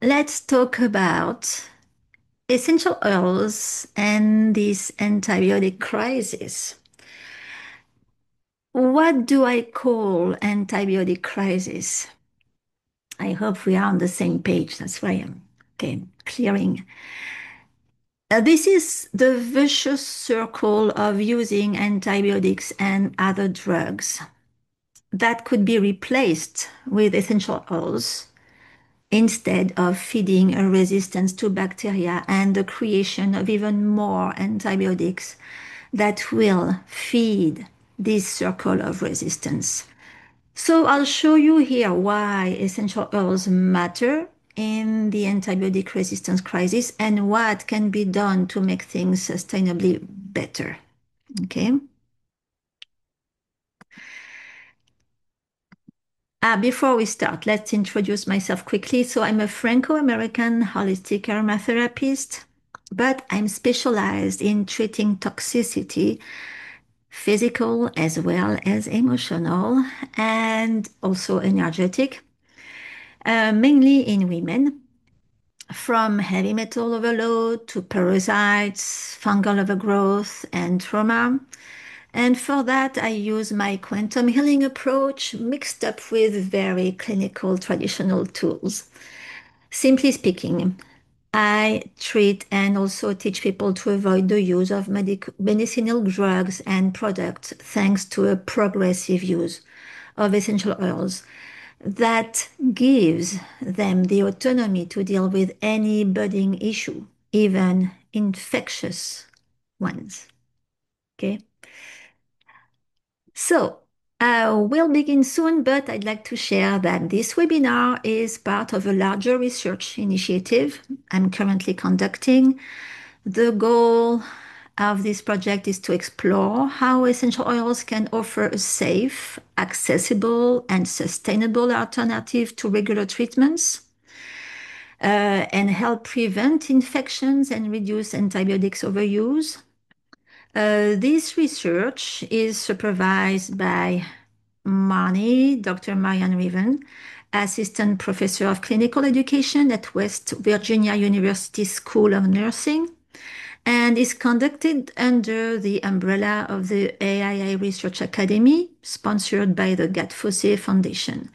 Let's talk about essential oils and this antibiotic crisis. What do I call antibiotic crisis? I hope we are on the same page. That's why I'm clearing. This is the vicious circle of using antibiotics and other drugs that could be replaced with essential oils instead of feeding a resistance to bacteria and the creation of even more antibiotics that will feed this circle of resistance. So I'll show you here why essential oils matter in the antibiotic resistance crisis and what can be done to make things sustainably better. Okay. Before we start, let's introduce myself quickly. So I'm a Franco-American holistic aromatherapist, but I'm specialized in treating toxicity, physical as well as emotional, and also energetic, mainly in women, from heavy metal overload to parasites, fungal overgrowth, and trauma. And for that, I use my quantum healing approach mixed up with very clinical traditional tools. Simply speaking, I treat and also teach people to avoid the use of medicinal drugs and products thanks to a progressive use of essential oils that gives them the autonomy to deal with any budding issue, even infectious ones. Okay. So, we'll begin soon, but I'd like to share that this webinar is part of a larger research initiative I'm currently conducting. The goal of this project is to explore how essential oils can offer a safe, accessible, and sustainable alternative to regular treatments, and help prevent infections and reduce antibiotics overuse. This research is supervised by Dr. Marianne Riven, Assistant Professor of Clinical Education at West Virginia University School of Nursing, and is conducted under the umbrella of the AIA Research Academy, sponsored by the Gatfosse Foundation.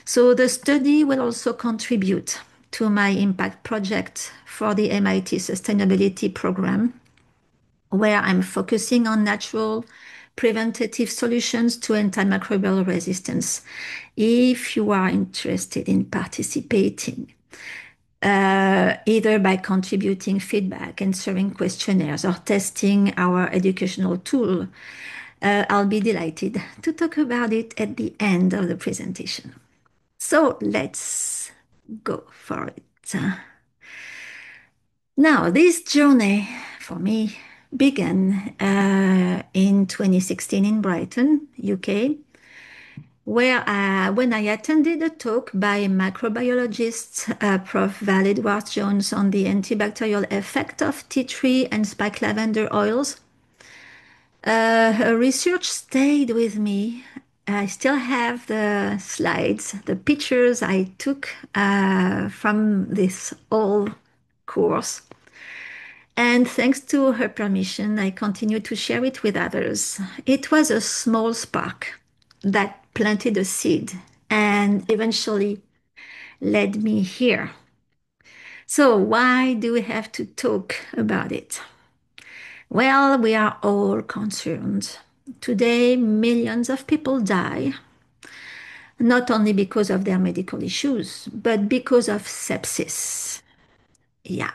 So the study will also contribute to my impact project for the MIT Sustainability Program, where I'm focusing on natural preventative solutions to antimicrobial resistance. If you are interested in participating, either by contributing feedback, answering questionnaires, or testing our educational tool, I'll be delighted to talk about it at the end of the presentation. So let's go for it. Now, this journey for me began in 2016 in Brighton, UK, where when I attended a talk by microbiologist Prof. Val Edwards-Jones on the antibacterial effect of tea tree and spike lavender oils. Her research stayed with me. I still have the slides, the pictures I took from this whole course. And thanks to her permission, I continue to share it with others. It was a small spark that planted a seed and eventually led me here. So, why do we have to talk about it? Well, we are all concerned. Today, millions of people die, not only because of their medical issues, but because of sepsis. Yeah,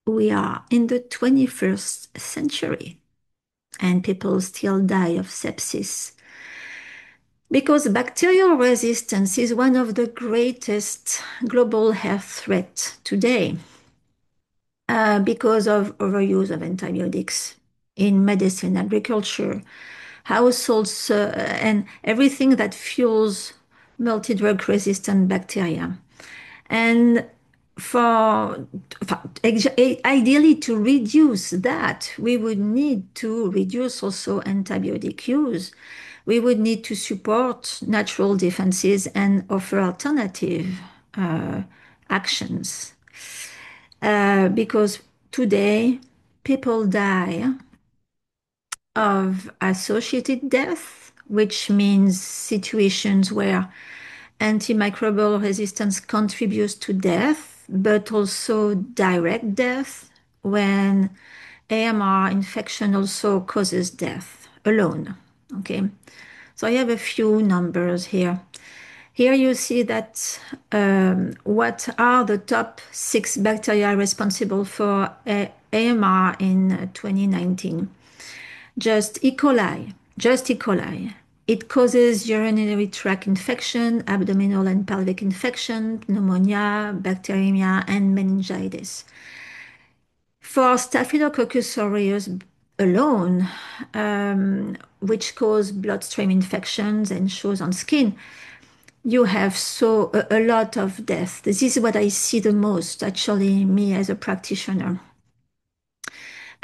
we are in the 21st century and people still die of sepsis. Because bacterial resistance is one of the greatest global health threats today, because of overuse of antibiotics in medicine, agriculture, households, and everything that fuels multi-drug resistant bacteria. And ideally, to reduce that, we would need to reduce also antibiotic use. We would need to support natural defenses and offer alternative uh, actions. Because today people die of associated death, which means situations where antimicrobial resistance contributes to death, but also direct death when AMR infection also causes death alone. Okay, so I have a few numbers here. Here you see that what are the top 6 bacteria responsible for AMR in 2019. Just E. coli, just E. coli. It causes urinary tract infection, abdominal and pelvic infection, pneumonia, bacteremia, and meningitis. For Staphylococcus aureus alone, which cause bloodstream infections and shows on skin, you have a lot of death. This is what I see the most, actually, me as a practitioner.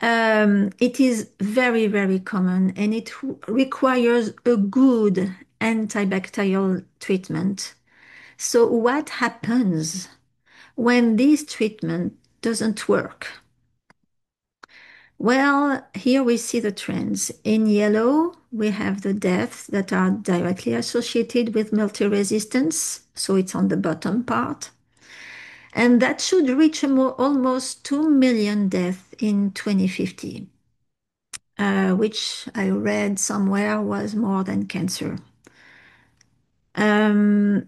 It is very, very common and it requires a good antibacterial treatment. So what happens when this treatment doesn't work? Well, here we see the trends. In yellow, we have the deaths that are directly associated with multi-resistance. So it's on the bottom part. And that should reach almost 2 million deaths in 2050, which I read somewhere was more than cancer. Um,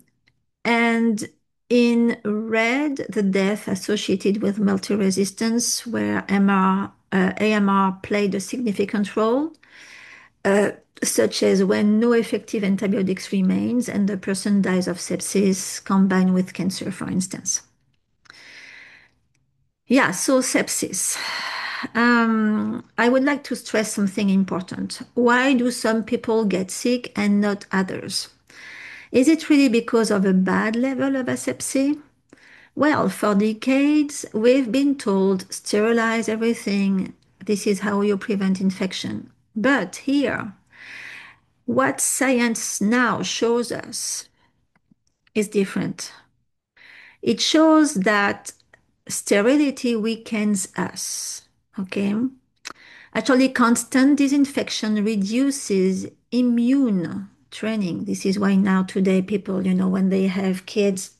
and in red, the death associated with multi-resistance, where AMR played a significant role, uh, such as when no effective antibiotics remains and the person dies of sepsis combined with cancer, for instance. Yeah, so sepsis. I would like to stress something important. Why do some people get sick and not others? Is it really because of a bad level of asepsia? Well, for decades, we've been told sterilize everything. This is how you prevent infection. But here, what science now shows us is different. It shows that sterility weakens us. Okay? Actually, constant disinfection reduces immune training. This is why now today people, when they have kids,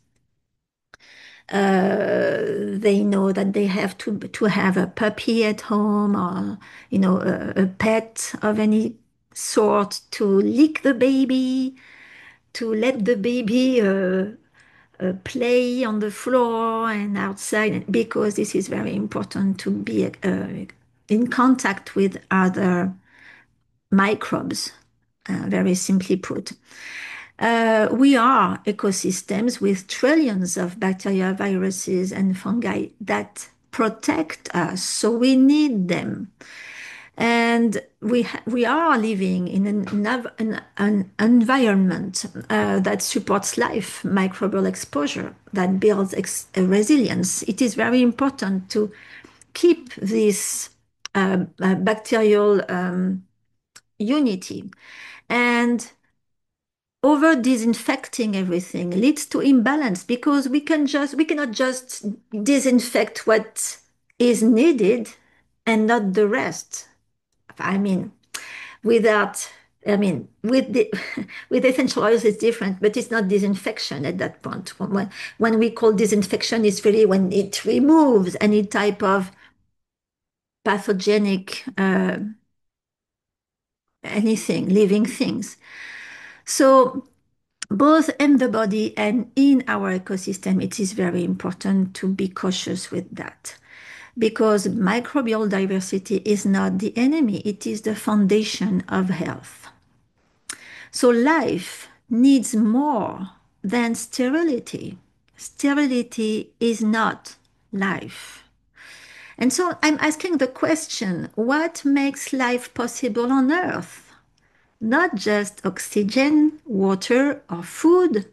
they know that they have to have a puppy at home or, a pet of any sort to lick the baby, to let the baby play on the floor and outside, because this is very important to be in contact with other microbes, very simply put. We are ecosystems with trillions of bacteria, viruses, and fungi that protect us, so we need them. And we are living in an environment that supports life, microbial exposure, that builds resilience. It is very important to keep this bacterial unity. And over disinfecting everything leads to imbalance because we cannot just disinfect what is needed and not the rest. I mean, without, with the with essential oils it's different, but it's not disinfection at that point. When we call disinfection, it's really when it removes any type of pathogenic anything, living things. So both in the body and in our ecosystem, it is very important to be cautious with that because microbial diversity is not the enemy, it is the foundation of health. So life needs more than sterility. Sterility is not life. And so I'm asking the question, what makes life possible on Earth? Not just oxygen, water, or food,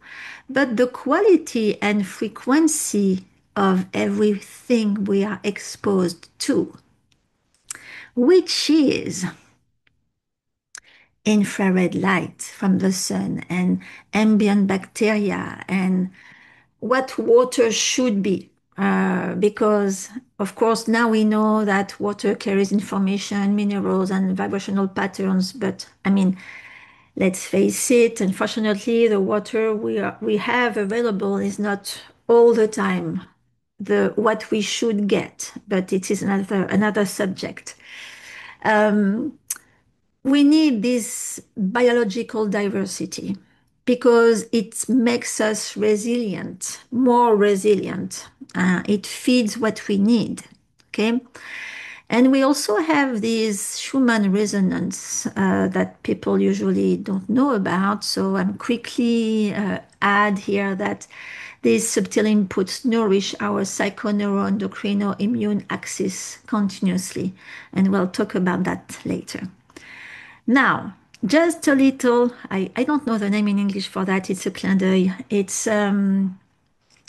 but the quality and frequency of everything we are exposed to, which is infrared light from the sun and ambient bacteria and what water should be. Because, of course, now we know that water carries information, minerals, and vibrational patterns. But I mean, let's face it, unfortunately, the water we have available is not all the time the what we should get. But it is another subject. Um, we need this biological diversity because it makes us resilient, more resilient. It feeds what we need. Okay. And we also have this Schumann resonance that people usually don't know about. So I'm quickly add here that these subtle inputs nourish our psychoneuroendocrino-immune axis continuously. And we'll talk about that later. Now, just a little, I don't know the name in English for that. It's a clin d'œil. It's a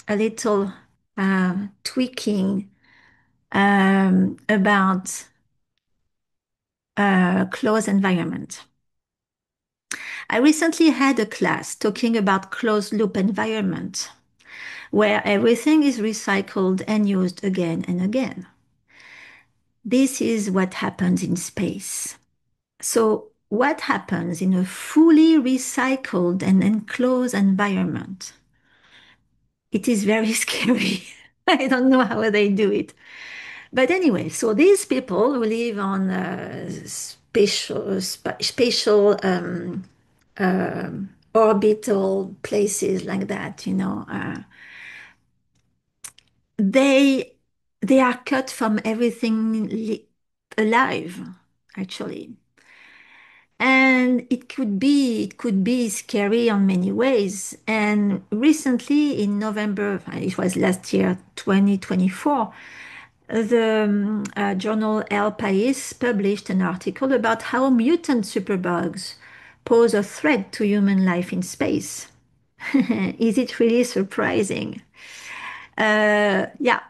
little tweaking about closed environment. I recently had a class talking about closed loop environment where everything is recycled and used again and again. This is what happens in space. So what happens in a fully recycled and enclosed environment? It is very scary. I don't know how they do it. But anyway, so these people who live on spatial orbital places like that, they they are cut from everything alive, actually. And it could be scary on many ways. And recently in November, it was last year, 2024, the journal El País published an article about how mutant superbugs pose a threat to human life in space. Is it really surprising? Yeah,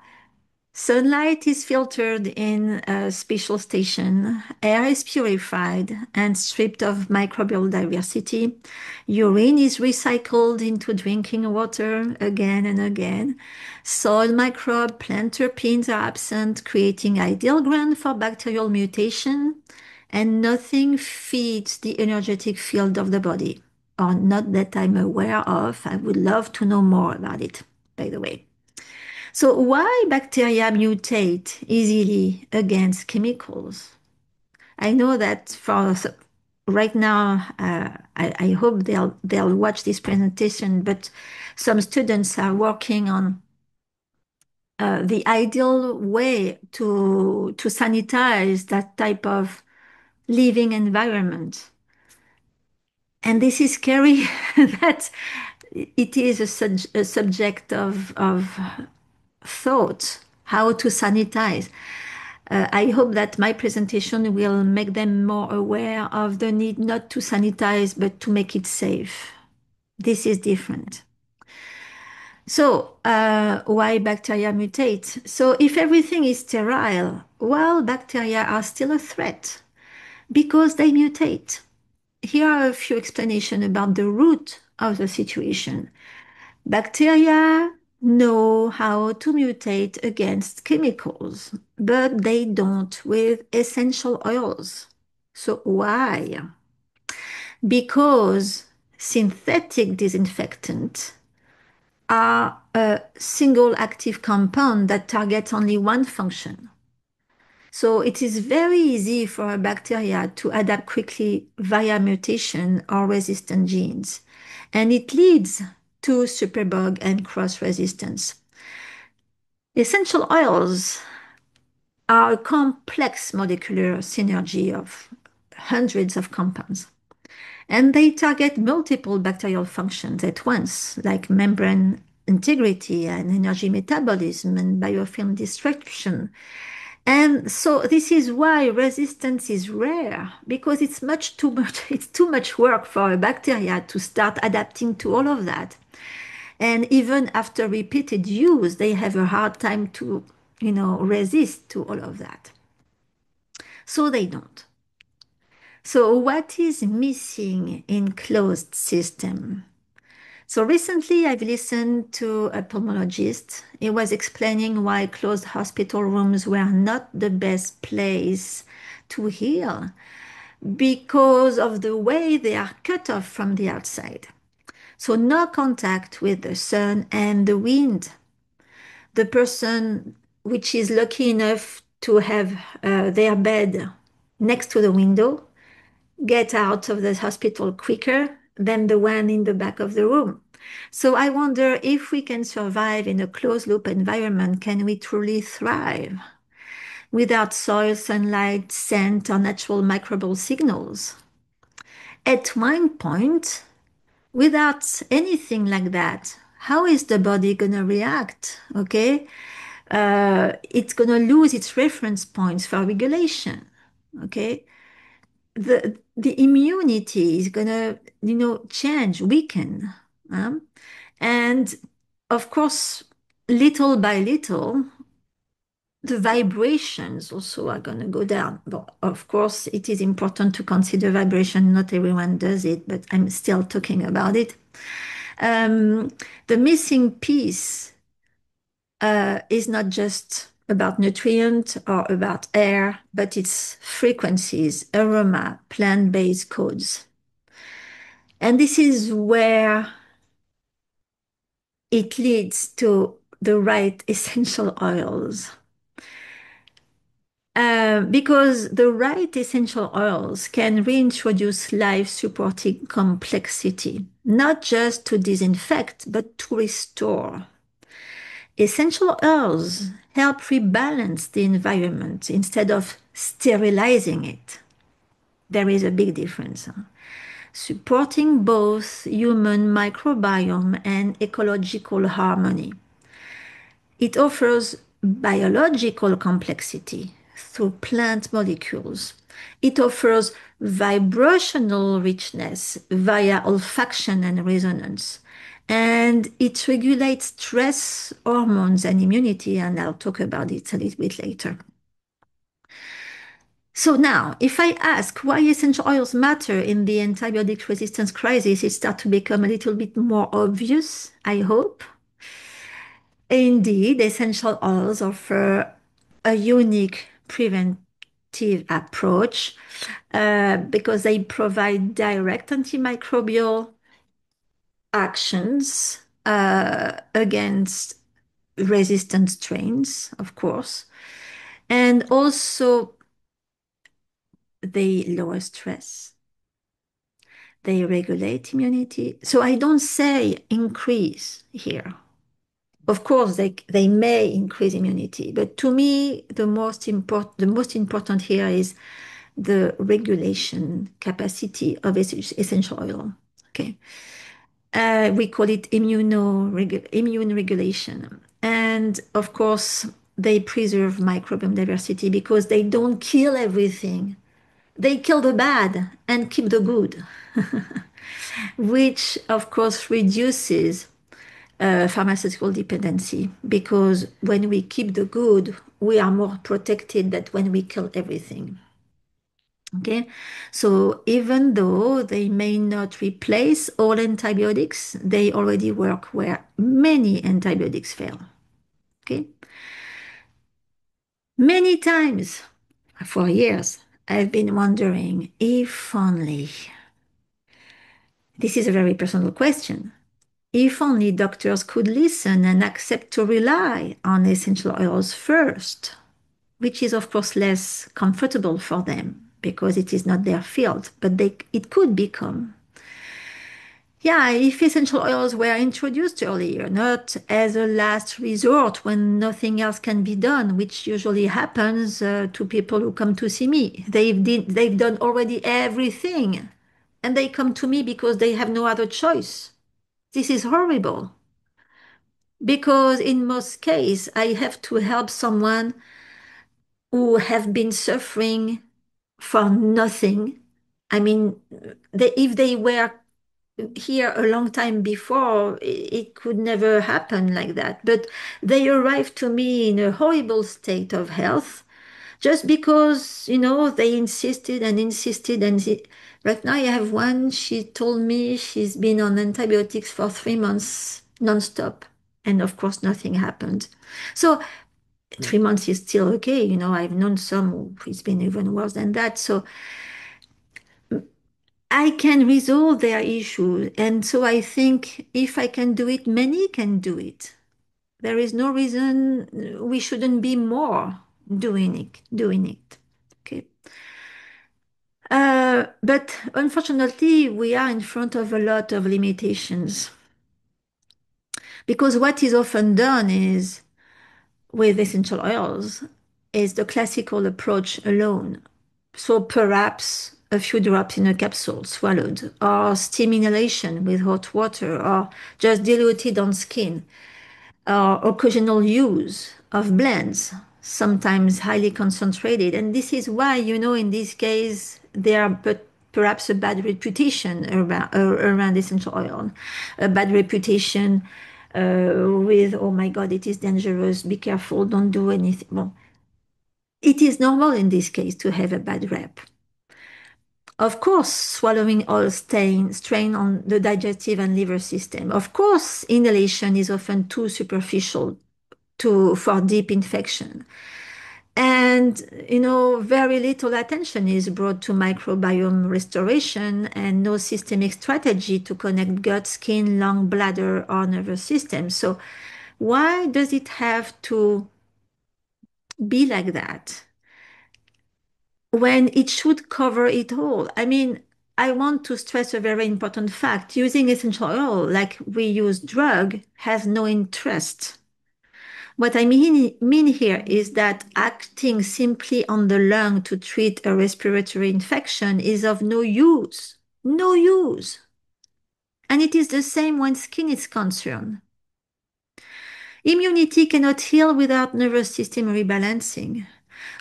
sunlight is filtered in a special station, air is purified and stripped of microbial diversity, urine is recycled into drinking water again and again, soil microbe, plant terpenes are absent, creating ideal ground for bacterial mutation, and nothing feeds the energetic field of the body, or not that I'm aware of. I would love to know more about it, by the way. So why bacteria mutate easily against chemicals? I know that for right now, I hope they'll watch this presentation, but some students are working on the ideal way to sanitize that type of living environment. And this is scary that it is a subject of thought, how to sanitize. I hope that my presentation will make them more aware of the need not to sanitize, but to make it safe. This is different. So, why bacteria mutate? So, if everything is sterile, well, bacteria are still a threat because they mutate. Here are a few explanations about the root of the situation. Bacteria know how to mutate against chemicals, but they don't with essential oils. So why? Because synthetic disinfectants are a single active compound that targets only one function. So it is very easy for a bacteria to adapt quickly via mutation or resistant genes. And it leads to superbug and cross resistance. Essential oils are a complex molecular synergy of hundreds of compounds. And they target multiple bacterial functions at once, like membrane integrity and energy metabolism and biofilm destruction. And so this is why resistance is rare, because it's too much work for a bacteria to start adapting to all of that. And even after repeated use, they have a hard time to, resist to all of that. So they don't. So what is missing in closed system? So recently, I've listened to a pulmonologist. He was explaining why closed hospital rooms were not the best place to heal because of the way they are cut off from the outside. So, no contact with the sun and the wind. The person which is lucky enough to have their bed next to the window get out of the hospital quicker than the one in the back of the room. So I wonder if we can survive in a closed loop environment, can we truly thrive without soil, sunlight, scent, or natural microbial signals? At one point, without anything like that, how is the body going to react? Okay. It's going to lose its reference points for regulation. Okay. The immunity is gonna change, weaken, and of course, little by little, the vibrations also are gonna go down. But of course, it is important to consider vibration. Not everyone does it, but I'm still talking about it. Um, the missing piece is not just about nutrient or about air, but it's frequencies, aroma, plant-based codes. And this is where it leads to the right essential oils. Because the right essential oils can reintroduce life supporting complexity, not just to disinfect, but to restore. Essential oils help rebalance the environment instead of sterilizing it. There is a big difference. Supporting both human microbiome and ecological harmony. It offers biological complexity through plant molecules. It offers vibrational richness via olfaction and resonance. And it regulates stress hormones and immunity, and I'll talk about it a little bit later. So now, if I ask why essential oils matter in the antibiotic resistance crisis, it starts to become a little bit more obvious, I hope. Indeed, essential oils offer a unique preventive approach because they provide direct antimicrobial actions against resistant strains, of course, and also they lower stress. They regulate immunity. So I don't say increase here. Of course, they may increase immunity, but to me, the most important here is the regulation capacity of essential oil. Okay, we call it immune regulation, and of course, they preserve microbiome diversity because they don't kill everything. They kill the bad and keep the good, which of course reduces pharmaceutical dependency because when we keep the good, we are more protected than when we kill everything. Okay, so even though they may not replace all antibiotics, they already work where many antibiotics fail. Okay, many times for years, I've been wondering if only, this is a very personal question, if only doctors could listen and accept to rely on essential oils first, which is of course less comfortable for them because it is not their field, but it could become. Yeah, if essential oils were introduced earlier, not as a last resort when nothing else can be done, which usually happens to people who come to see me. They've done already everything, and they come to me because they have no other choice. This is horrible because in most cases, I have to help someone who have been suffering for nothing. I mean, if they were here a long time before, it could never happen like that. But they arrived to me in a horrible state of health, just because, they insisted and insisted. Right now, I have one. She told me she's been on antibiotics for 3 months nonstop. And of course, nothing happened. So 3 months is still okay. I've known some who it's been even worse than that. So I can resolve their issue. And so I think if I can do it, many can do it. There is no reason we shouldn't be more doing it. Okay. But unfortunately, we are in front of a lot of limitations because what is often done is with essential oils is the classical approach alone. So perhaps a few drops in a capsule swallowed, or steam inhalation with hot water, or just diluted on skin, or occasional use of blends, sometimes highly concentrated. And this is why, in this case, there are perhaps a bad reputation around essential oil, a bad reputation with, oh my God, it is dangerous, be careful, don't do anything. Well, it is normal in this case to have a bad rep. Of course, swallowing oil strain on the digestive and liver system. Of course, inhalation is often too superficial for deep infection. And, very little attention is brought to microbiome restoration and no systemic strategy to connect gut, skin, lung, bladder, or nervous system. So why does it have to be like that when it should cover it all? I mean, I want to stress a very important fact. Using essential oil like we use drug has no interest. What I mean here is that acting simply on the lung to treat a respiratory infection is of no use. No use. And it is the same when skin is concerned. Immunity cannot heal without nervous system rebalancing.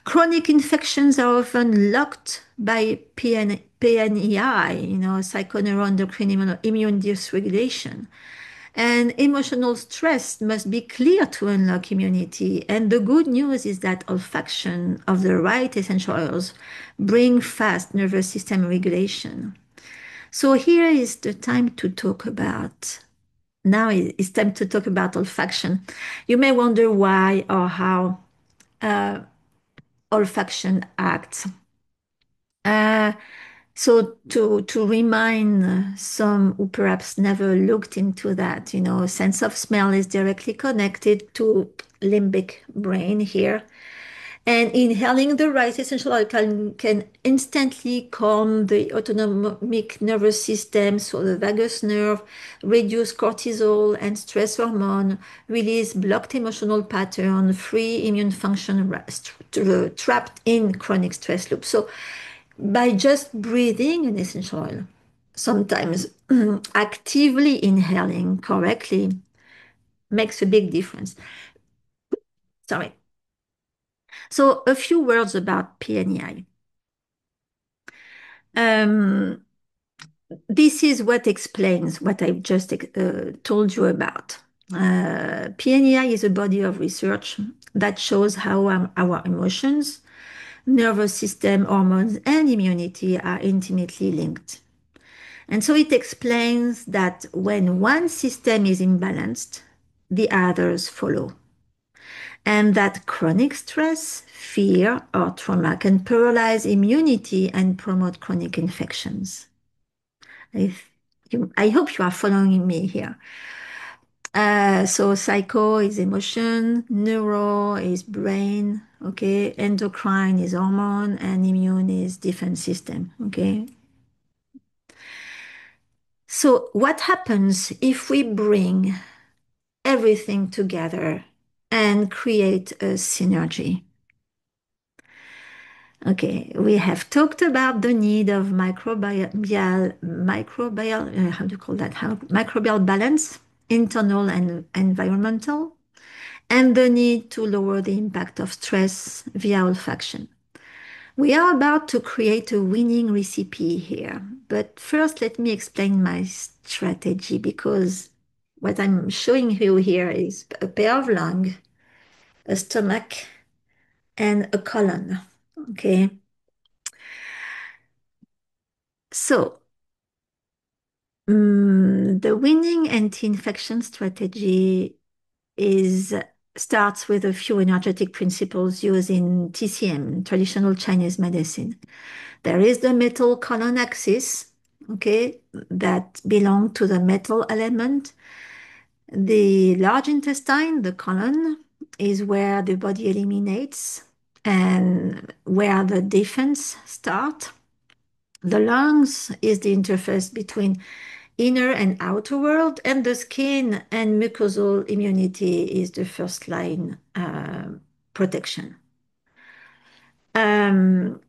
Chronic infections are often locked by PNEI, psychoneuroendocrine immune dysregulation. And emotional stress must be clear to unlock immunity. And the good news is that olfaction of the right essential oils bring fast nervous system regulation. So here is the time to talk about. Now it's time to talk about olfaction. You may wonder why or how olfaction acts. Uh, So to remind some who perhaps never looked into that, sense of smell is directly connected to limbic brain here. And inhaling the right essential oil can instantly calm the autonomic nervous system, so the vagus nerve, reduce cortisol and stress hormone, release blocked emotional pattern, free immune function trapped in chronic stress loop. So by just breathing an essential oil, sometimes actively inhaling correctly makes a big difference. Sorry. So a few words about PNEI. Um, this is what explains what I've just told you about. PNEI is a body of research that shows how our emotions, nervous system, hormones, and immunity are intimately linked. And so it explains that when one system is imbalanced, the others follow. And that chronic stress, fear, or trauma can paralyze immunity and promote chronic infections. I hope you are following me here. So psycho is emotion, neuro is brain, okay, endocrine is hormone, and immune is defense system, okay. So what happens if we bring everything together and create a synergy? Okay, we have talked about the need of how do you call that? Microbial balance, internal and environmental, and the need to lower the impact of stress via olfaction. We are about to create a winning recipe here, but first let me explain my strategy because what I'm showing you here is a pair of lung, a stomach, and a colon. Okay. So, the winning anti-infection strategy is starts with a few energetic principles used in TCM, traditional Chinese medicine. There is the metal colon axis, okay, that belong to the metal element. The large intestine, the colon, is where the body eliminates and where the defense start. The lungs is the interface between inner and outer world, and the skin and mucosal immunity is the first line protection. Um,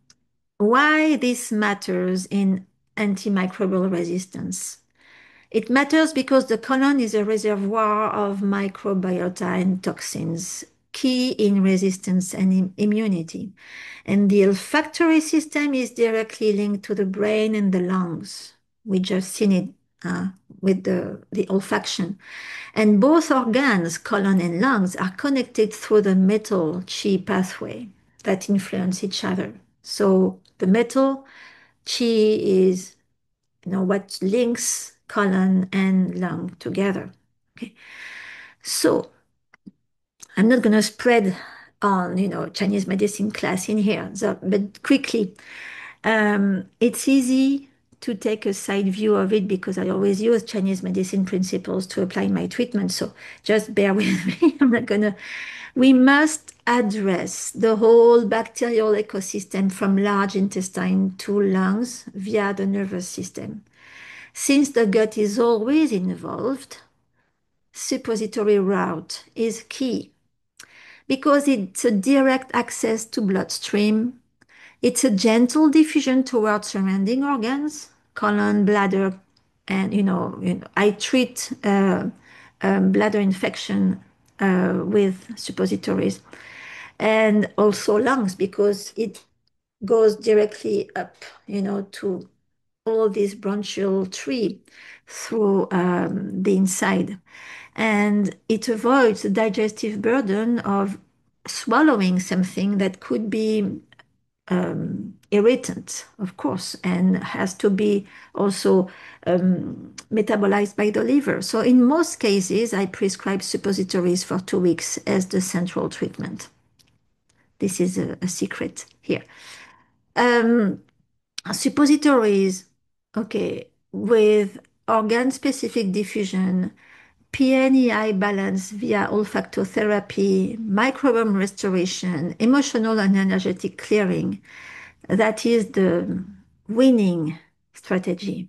why this matters in antimicrobial resistance? It matters because the colon is a reservoir of microbiota and toxins, key in resistance and immunity. And the olfactory system is directly linked to the brain and the lungs. We just seen it uh, with the olfaction. And both organs, colon and lungs, are connected through the metal chi pathway that influence each other. So the metal chi is what links colon and lung together. Okay. So I'm not going to spread on, Chinese medicine class in here, but quickly, it's easy to take a side view of it because I always use Chinese medicine principles to apply my treatment. So just bear with me. I'm not gonna. We must address the whole bacterial ecosystem from large intestine to lungs via the nervous system. Since the gut is always involved, suppository route is key because it's a direct access to bloodstream. It's a gentle diffusion towards surrounding organs, colon, bladder, and I treat bladder infection with suppositories, and also lungs because it goes directly up, to all this bronchial tree through the inside. And it avoids the digestive burden of swallowing something that could be irritant, of course, and has to be also metabolized by the liver. So in most cases, I prescribe suppositories for 2 weeks as the central treatment. This is a secret here. Um, Suppositories, okay, with organ-specific diffusion, PNEI balance via olfactotherapy, microbiome restoration, emotional and energetic clearing. That is the winning strategy.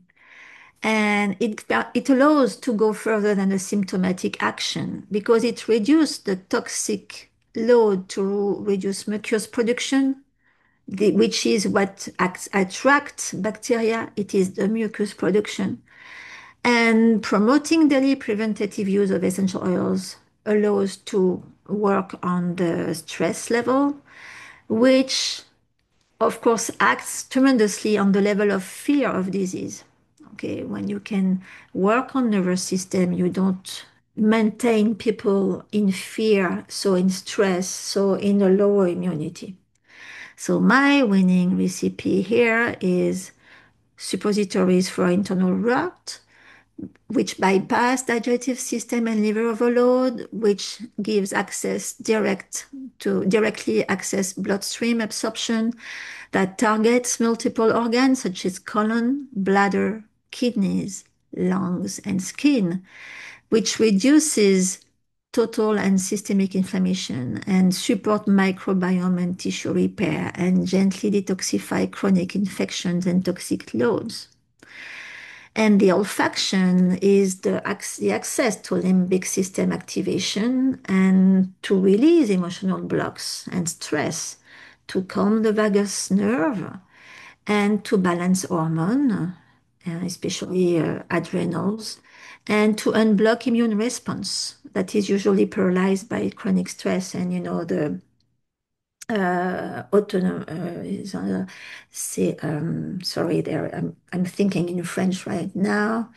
And it allows to go further than a symptomatic action because it reduces the toxic load to reduce mucus production, which is what attracts bacteria. It is the mucus production. And promoting daily preventative use of essential oils allows to work on the stress level, which of course acts tremendously on the level of fear of disease. Okay, when you can work on nervous system, you don't maintain people in fear, so in stress, so in a lower immunity. So my winning recipe here is suppositories for internal route, which bypass digestive system and liver overload, which gives access directly access bloodstream absorption that targets multiple organs such as colon, bladder, kidneys, lungs, and skin, which reduces total and systemic inflammation and support microbiome and tissue repair and gently detoxify chronic infections and toxic loads. And the olfaction is the access to limbic system activation and to release emotional blocks and stress, to calm the vagus nerve and to balance hormone, especially adrenals, and to unblock immune response that is usually paralyzed by chronic stress and the autonome sorry there I'm thinking in French right now.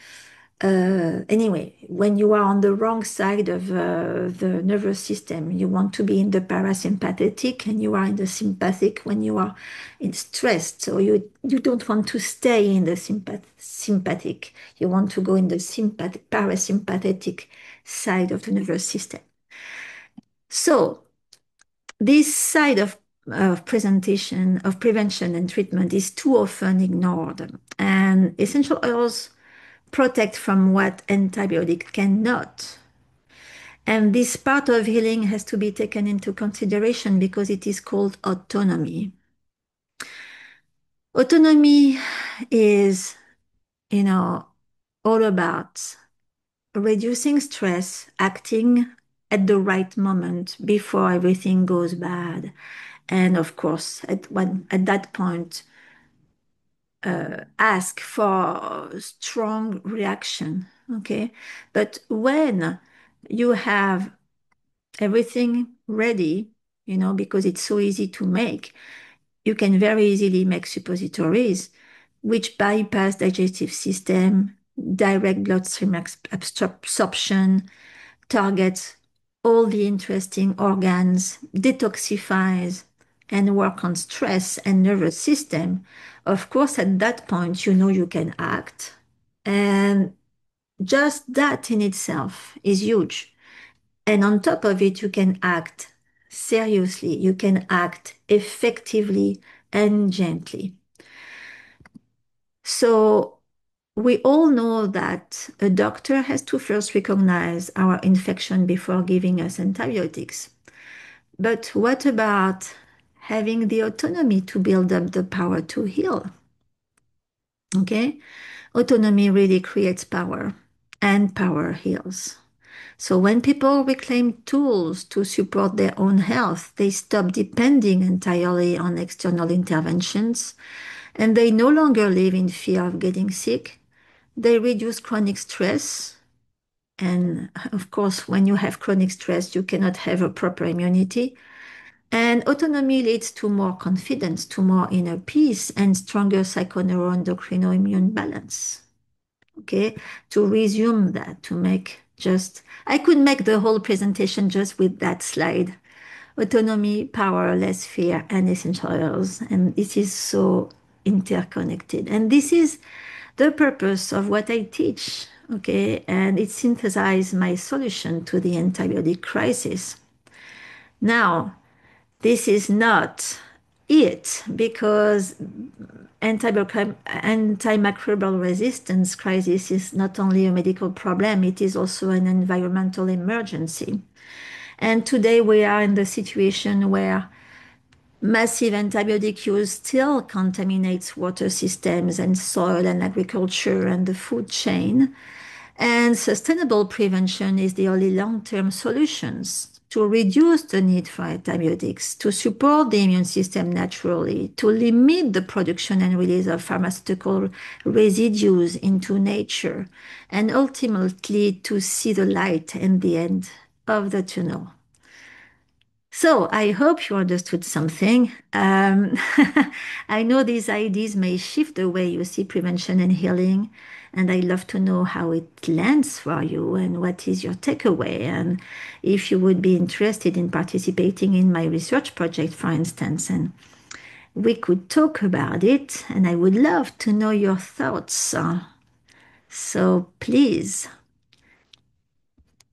Anyway, when you are on the wrong side of the nervous system, you want to be in the parasympathetic and you are in the sympathetic when you are in stressed. So you don't want to stay in the sympathetic. You want to go in the parasympathetic side of the nervous system. So this side of presentation, of prevention and treatment is too often ignored. And essential oils protect from what antibiotic cannot. And this part of healing has to be taken into consideration because it is called autonomy. Autonomy is, you know, all about reducing stress, acting at the right moment before everything goes bad. And of course, at that point, ask for strong reaction. Okay. But when you have everything ready, because it's so easy to make, you can very easily make suppositories which bypass digestive system, direct bloodstream absorption, targets all the interesting organs, detoxifies, and work on stress and nervous system. Of course, at that point, you can act. And just that in itself is huge. And on top of it, you can act seriously, you can act effectively and gently. So we all know that a doctor has to first recognize our infection before giving us antibiotics. But what about having the autonomy to build up the power to heal? Okay? Autonomy really creates power, and power heals. So when people reclaim tools to support their own health, they stop depending entirely on external interventions, and they no longer live in fear of getting sick. They reduce chronic stress. And of course, when you have chronic stress, you cannot have a proper immunity. And autonomy leads to more confidence, to more inner peace, and stronger psychoneuroendocrino-immune balance. Okay, to resume that, I could make the whole presentation just with that slide. Autonomy, power, less fear, and essential oils. And it is so interconnected. And this is the purpose of what I teach. Okay, and it synthesizes my solution to the antibiotic crisis. Now, this is not it because antimicrobial resistance crisis is not only a medical problem, it is also an environmental emergency. And today we are in the situation where massive antibiotic use still contaminates water systems and soil and agriculture and the food chain. And sustainable prevention is the only long-term solutions to reduce the need for antibiotics, to support the immune system naturally, to limit the production and release of pharmaceutical residues into nature, and ultimately to see the light in the end of the tunnel. So I hope you understood something. I know these ideas may shift the way you see prevention and healing, and I'd love to know how it lands for you and what is your takeaway, and if you would be interested in participating in my research project, for instance, and we could talk about it, and I would love to know your thoughts. So please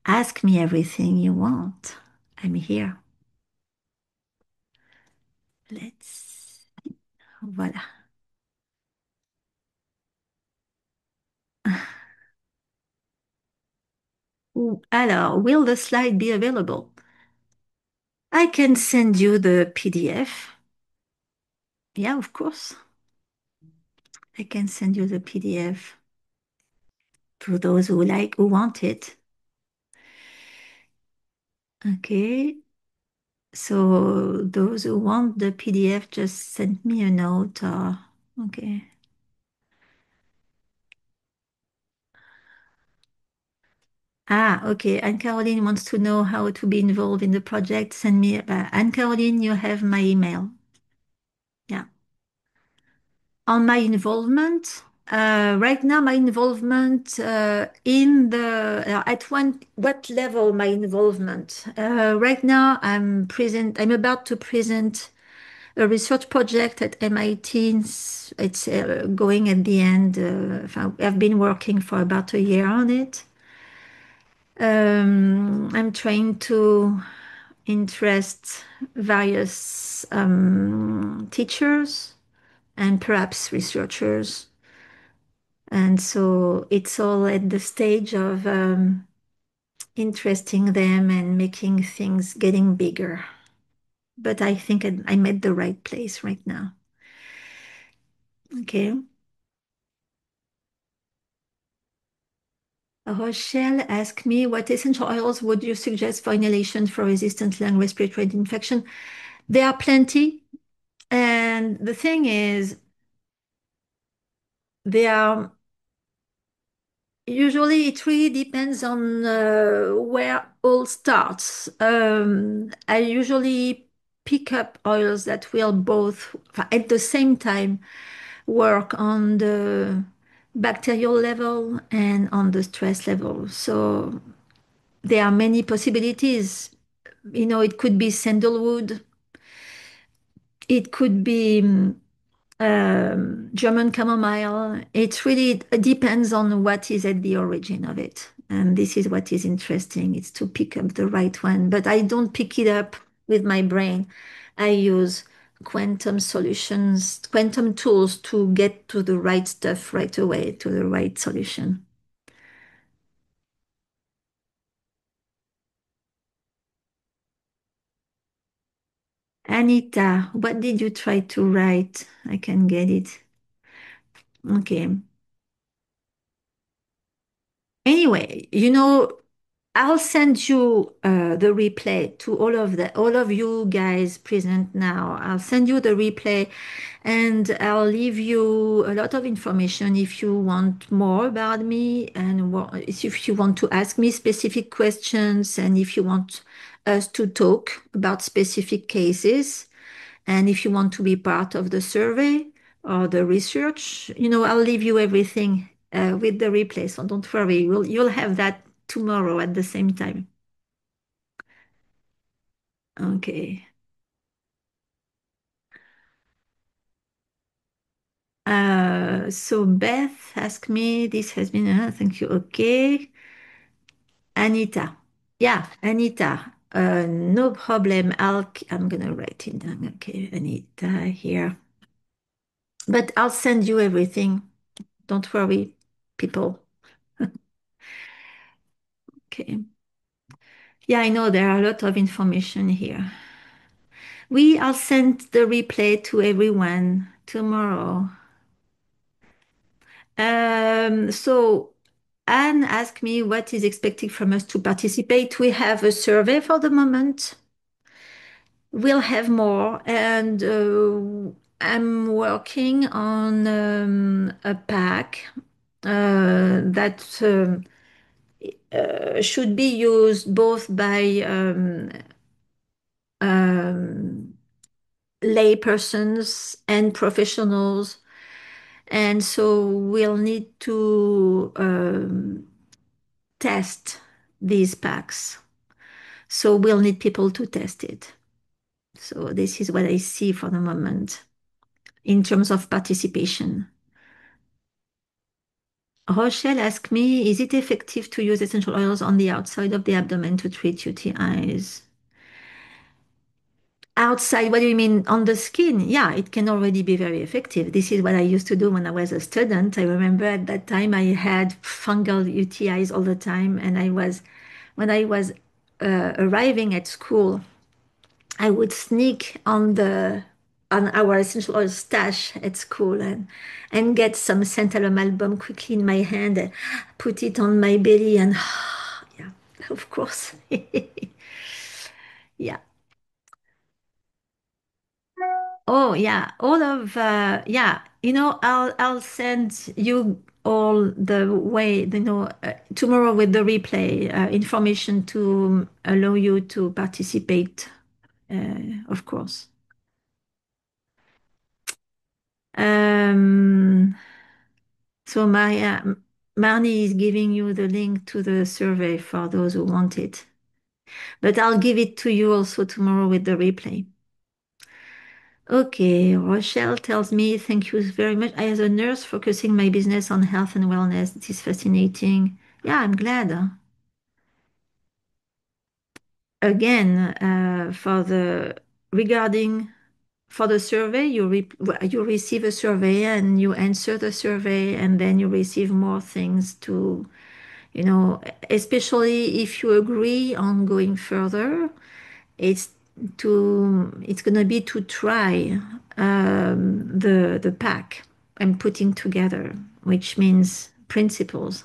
ask me everything you want. I'm here. Let's, voilà. Alors, will the slide be available? I can send you the PDF. Yeah, of course. I can send you the PDF for those who want it. Okay. So those who want the PDF, just send me a note. Okay. Ah, okay. Anne-Caroline wants to know how to be involved in the project. Send me, Anne-Caroline, you have my email. Yeah. On my involvement, Right now, my involvement in the at one what level my involvement? Right now, I'm about to present a research project at MIT. It's going at the end. I've been working for about a year on it. I'm trying to interest various teachers and perhaps researchers. And so it's all at the stage of interesting them and making things getting bigger. But I think I'm at the right place right now. Okay. Rochelle asked me, what essential oils would you suggest for inhalation for resistant lung respiratory infection? There are plenty. And the thing is, they are usually it really depends on where all starts. I usually pick up oils that will both at the same time work on the bacterial level and on the stress level. So there are many possibilities. You know, it could be sandalwood, it could be German chamomile. It really depends on what is at the origin of it. And this is what is interesting. It's to pick up the right one. But I don't pick it up with my brain. I use quantum solutions, quantum tools to get to the right stuff right away, to the right solution. Anita, what did you try to write? I can get it. Okay. Anyway, you know, I'll send you the replay to all of you guys present now. I'll send you the replay and I'll leave you a lot of information if you want more about me and if you want to ask me specific questions and if you want us to talk about specific cases. And if you want to be part of the survey or the research, you know, I'll leave you everything with the replay. So don't worry, you'll have that tomorrow at the same time. Okay. So Beth asked me, this has been, thank you. Okay. Anita. Yeah, Anita. No problem. I'm gonna write it down. Okay, Anita here. But I'll send you everything. Don't worry, people. Okay. Yeah, I know there are a lot of information here. I'll send the replay to everyone tomorrow. So Anne asked me what is expected from us to participate. We have a survey for the moment. We'll have more, and I'm working on a pack that should be used both by um, lay persons and professionals. And so we'll need to test these packs. So we'll need people to test it. So this is what I see for the moment in terms of participation. Rochelle asked me, is it effective to use essential oils on the outside of the abdomen to treat UTIs? Outside, what do you mean on the skin? Yeah, it can already be very effective. This is what I used to do when I was a student. I remember at that time I had fungal UTIs all the time, and when I was arriving at school, I would sneak on our essential oil stash at school and get some Santalum album quickly in my hand and put it on my belly and yeah, of course. Yeah. Oh yeah, all of yeah, you know, I'll send you all the way, you know, tomorrow with the replay information to allow you to participate, of course. Um, So Marnie is giving you the link to the survey for those who want it. But I'll give it to you also tomorrow with the replay. Okay, Rochelle tells me, thank you very much. I, as a nurse, focusing my business on health and wellness. This is fascinating. Yeah, I'm glad. Again, for the regarding for the survey, you receive a survey and you answer the survey, and then you receive more things to, you know, especially if you agree on going further. It's it's gonna be to try the pack I'm putting together, which means principles.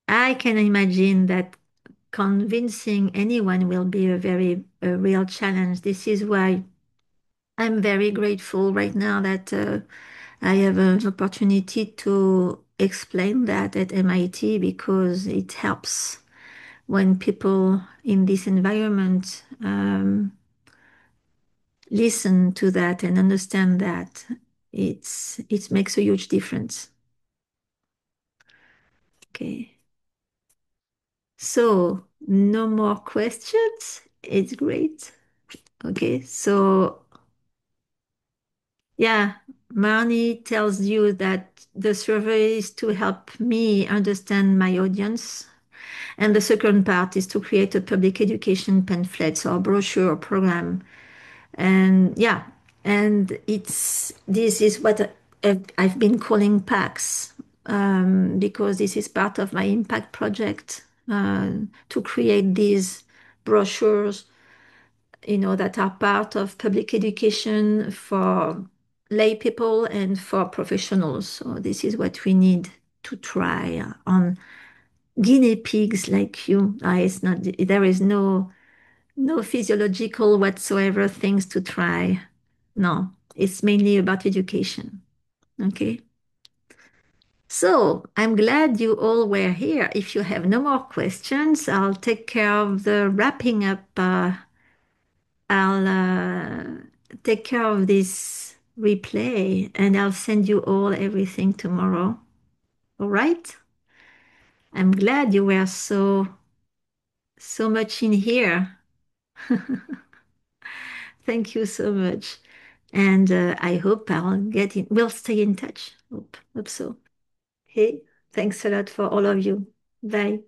I can imagine that convincing anyone will be a real challenge. This is why I'm very grateful right now that I have an opportunity to explain that at MIT because it helps when people in this environment listen to that and understand that it makes a huge difference. Okay. So no more questions. It's great. Okay. So yeah, Marnie tells you that the survey is to help me understand my audience. And the second part is to create a public education pamphlet or brochure or program. And yeah, and this is what I've been calling packs because this is part of my impact project to create these brochures, that are part of public education for lay people and for professionals. So this is what we need to try on guinea pigs like you. It's not, there is no physiological whatsoever things to try. No, it's mainly about education. Okay. So I'm glad you all were here. If you have no more questions, I'll take care of the wrapping up. I'll take care of this replay and I'll send you all everything tomorrow. All right? I'm glad you were so much in here. Thank you so much. And I hope we'll stay in touch. Hope so. Hey, thanks a lot for all of you. Bye.